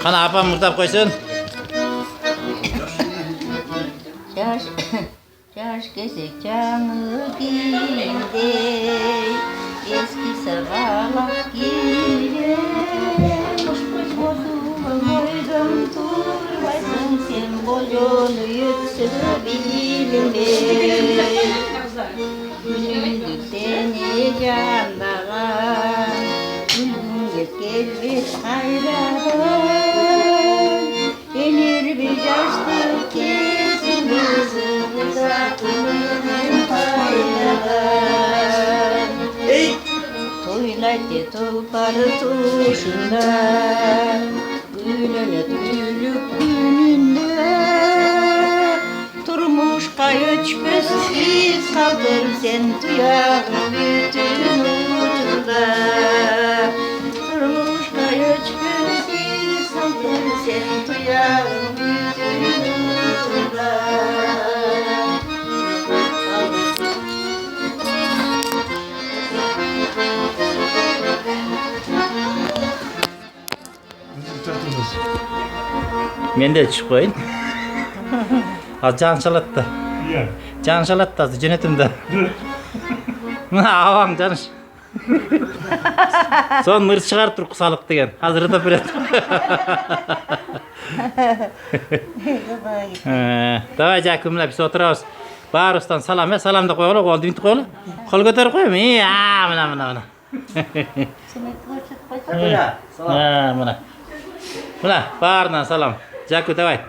Kana apam mırtap koysun. Çarş kesek canı giyinde eski saralak giyinde Bozulu boydum turbaysın sen boyunu yüksek bilimde Gülündü seni candagan Gülünge gelbet hayradan Elir bir yaşlık kesin kızımıza Gülünden payladan Toylaydı tulparı tuşunda Gülüne tüylük gününde Turmuş kayıç püsküz kaldır sen tuyağın bütün ucunda Turmuş kayıç püsküz kaldır sen tuyağın bütün ucunda Men de çık koyun. Az can şalattı. Iya. Can şalattı az cennetimde. Avam canış. Son mırs çıkarıp dur kusalık degen. Hazır da bilet. Davay jakımla biz oturabız. Barustan salam ver, salam da koyalım, oldu bitti koyalım. Kol götürüp koyayım. İyi, mına. Ha, mına. Mına, barından salam. Jakı davay.